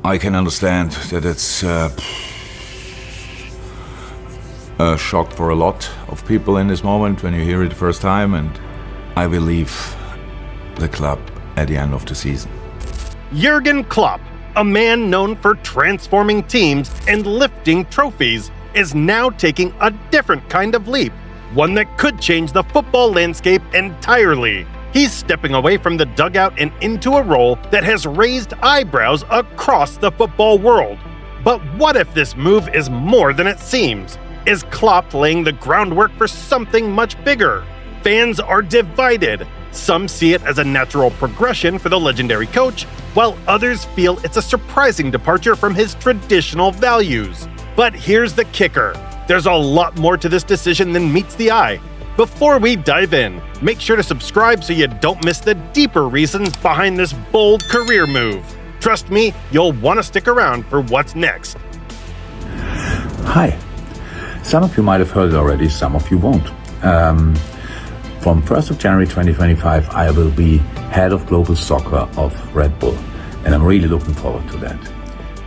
I can understand that it's a shock for a lot of people in this moment when you hear it the first time, and I will leave the club at the end of the season. Jurgen Klopp, a man known for transforming teams and lifting trophies, is now taking a different kind of leap, one that could change the football landscape entirely. He's stepping away from the dugout and into a role that has raised eyebrows across the football world. But what if this move is more than it seems? Is Klopp laying the groundwork for something much bigger? Fans are divided. Some see it as a natural progression for the legendary coach, while others feel it's a surprising departure from his traditional values. But here's the kicker. There's a lot more to this decision than meets the eye. Before we dive in, make sure to subscribe so you don't miss the deeper reasons behind this bold career move. Trust me, you'll want to stick around for what's next. Hi. Some of you might have heard it already, some of you won't. From 1st of January 2025, I will be head of global soccer of Red Bull, and I'm really looking forward to that.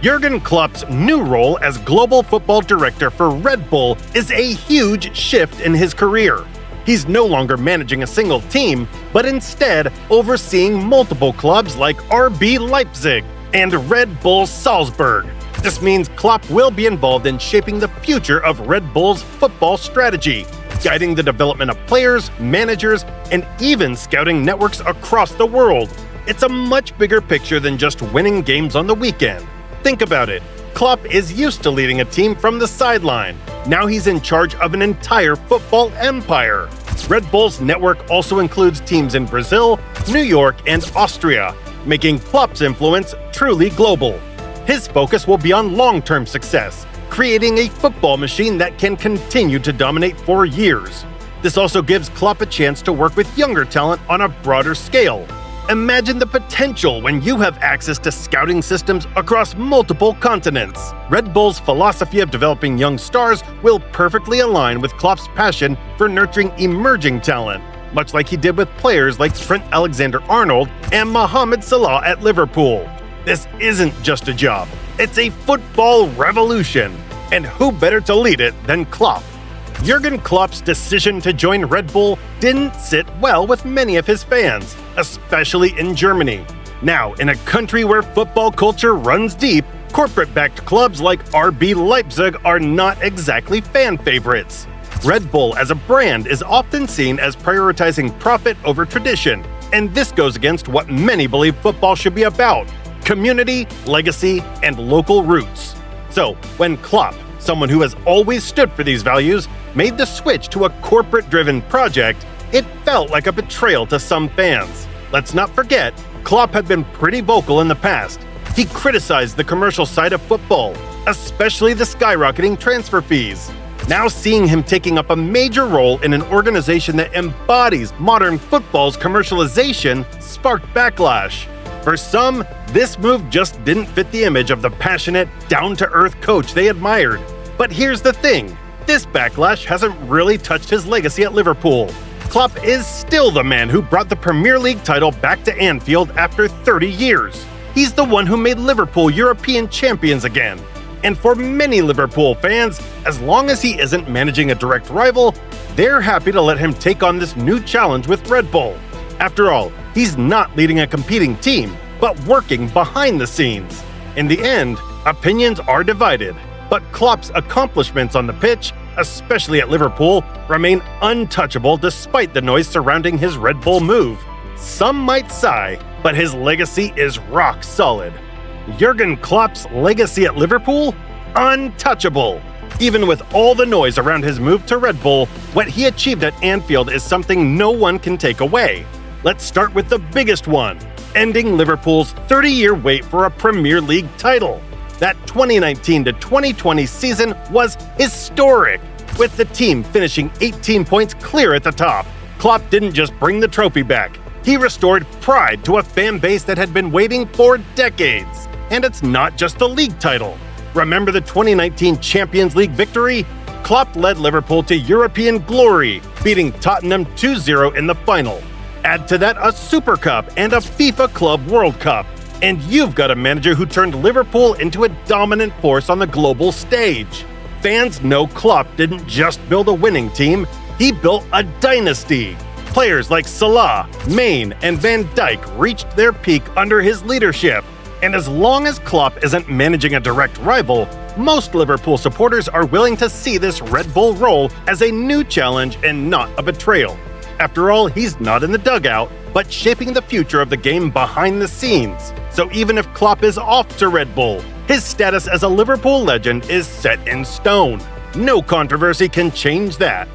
Jurgen Klopp's new role as Global Football Director for Red Bull is a huge shift in his career. He's no longer managing a single team, but instead overseeing multiple clubs like RB Leipzig and Red Bull Salzburg. This means Klopp will be involved in shaping the future of Red Bull's football strategy, guiding the development of players, managers, and even scouting networks across the world. It's a much bigger picture than just winning games on the weekend. Think about it. Klopp is used to leading a team from the sideline. Now he's in charge of an entire football empire. Red Bull's network also includes teams in Brazil, New York, and Austria, making Klopp's influence truly global. His focus will be on long-term success, creating a football machine that can continue to dominate for years. This also gives Klopp a chance to work with younger talent on a broader scale. Imagine the potential when you have access to scouting systems across multiple continents. Red Bull's philosophy of developing young stars will perfectly align with Klopp's passion for nurturing emerging talent, much like he did with players like Trent Alexander-Arnold and Mohamed Salah at Liverpool. This isn't just a job, it's a football revolution. And who better to lead it than Klopp? Jurgen Klopp's decision to join Red Bull didn't sit well with many of his fans, especially in Germany. Now, in a country where football culture runs deep, corporate-backed clubs like RB Leipzig are not exactly fan favorites. Red Bull as a brand is often seen as prioritizing profit over tradition, and this goes against what many believe football should be about: community, legacy, and local roots. So, when Klopp, someone who has always stood for these values, made the switch to a corporate-driven project, it felt like a betrayal to some fans. Let's not forget, Klopp had been pretty vocal in the past. He criticized the commercial side of football, especially the skyrocketing transfer fees. Now seeing him taking up a major role in an organization that embodies modern football's commercialization sparked backlash. For some, this move just didn't fit the image of the passionate, down-to-earth coach they admired. But here's the thing, this backlash hasn't really touched his legacy at Liverpool. Klopp is still the man who brought the Premier League title back to Anfield after 30 years. He's the one who made Liverpool European champions again. And for many Liverpool fans, as long as he isn't managing a direct rival, they're happy to let him take on this new challenge with Red Bull. After all, he's not leading a competing team, but working behind the scenes. In the end, opinions are divided, but Klopp's accomplishments on the pitch, especially at Liverpool, remain untouchable despite the noise surrounding his Red Bull move. Some might sigh, but his legacy is rock solid. Jurgen Klopp's legacy at Liverpool? Untouchable! Even with all the noise around his move to Red Bull, what he achieved at Anfield is something no one can take away. Let's start with the biggest one, ending Liverpool's 30-year wait for a Premier League title. That 2019 to 2020 season was historic, with the team finishing 18 points clear at the top. Klopp didn't just bring the trophy back, he restored pride to a fan base that had been waiting for decades. And it's not just the league title. Remember the 2019 Champions League victory? Klopp led Liverpool to European glory, beating Tottenham 2-0 in the final. Add to that a Super Cup and a FIFA Club World Cup. And you've got a manager who turned Liverpool into a dominant force on the global stage. Fans know Klopp didn't just build a winning team, he built a dynasty. Players like Salah, Mane, and Van Dijk reached their peak under his leadership. And as long as Klopp isn't managing a direct rival, most Liverpool supporters are willing to see this Red Bull role as a new challenge and not a betrayal. After all, he's not in the dugout, but shaping the future of the game behind the scenes. So even if Klopp is off to Red Bull, his status as a Liverpool legend is set in stone. No controversy can change that.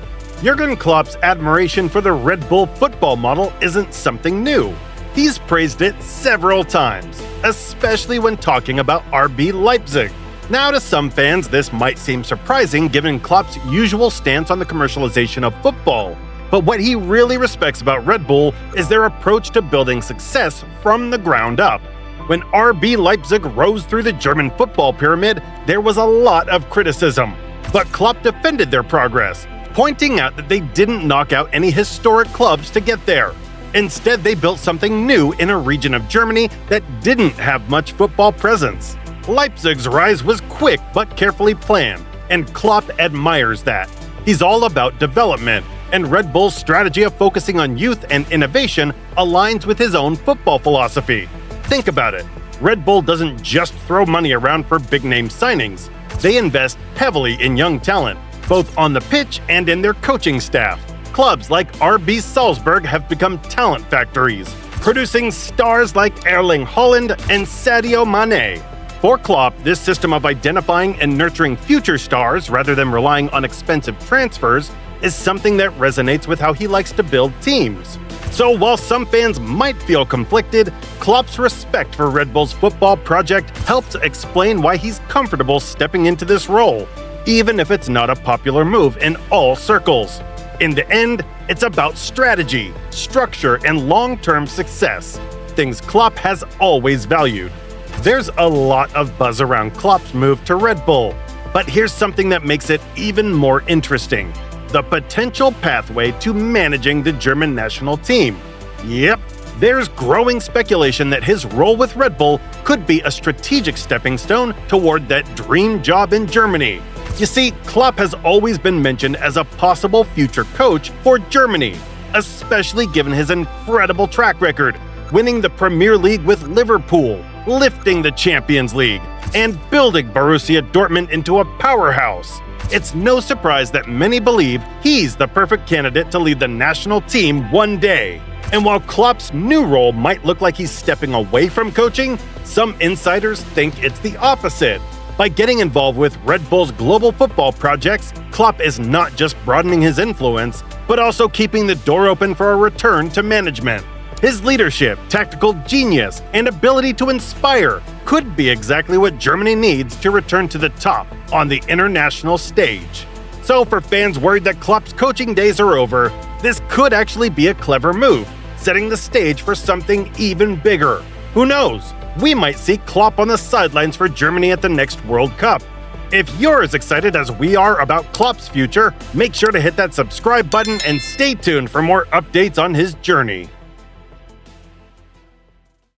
Jurgen Klopp's admiration for the Red Bull football model isn't something new. He's praised it several times, especially when talking about RB Leipzig. Now, to some fans, this might seem surprising given Klopp's usual stance on the commercialization of football. But what he really respects about Red Bull is their approach to building success from the ground up. When RB Leipzig rose through the German football pyramid, there was a lot of criticism. But Klopp defended their progress, pointing out that they didn't knock out any historic clubs to get there. Instead, they built something new in a region of Germany that didn't have much football presence. Leipzig's rise was quick but carefully planned, and Klopp admires that. He's all about development, and Red Bull's strategy of focusing on youth and innovation aligns with his own football philosophy. Think about it. Red Bull doesn't just throw money around for big-name signings. They invest heavily in young talent, both on the pitch and in their coaching staff. Clubs like RB Salzburg have become talent factories, producing stars like Erling Haaland and Sadio Mane. For Klopp, this system of identifying and nurturing future stars rather than relying on expensive transfers is something that resonates with how he likes to build teams. So while some fans might feel conflicted, Klopp's respect for Red Bull's football project helps explain why he's comfortable stepping into this role, even if it's not a popular move in all circles. In the end, it's about strategy, structure, and long-term success, things Klopp has always valued. There's a lot of buzz around Klopp's move to Red Bull, but here's something that makes it even more interesting: the potential pathway to managing the German national team. Yep, there's growing speculation that his role with Red Bull could be a strategic stepping stone toward that dream job in Germany. You see, Klopp has always been mentioned as a possible future coach for Germany, especially given his incredible track record, winning the Premier League with Liverpool, lifting the Champions League, and building Borussia Dortmund into a powerhouse. It's no surprise that many believe he's the perfect candidate to lead the national team one day. And while Klopp's new role might look like he's stepping away from coaching, some insiders think it's the opposite. By getting involved with Red Bull's global football projects, Klopp is not just broadening his influence, but also keeping the door open for a return to management. His leadership, tactical genius, and ability to inspire could be exactly what Germany needs to return to the top on the international stage. So for fans worried that Klopp's coaching days are over, this could actually be a clever move, setting the stage for something even bigger. Who knows? We might see Klopp on the sidelines for Germany at the next World Cup. If you're as excited as we are about Klopp's future, make sure to hit that subscribe button and stay tuned for more updates on his journey.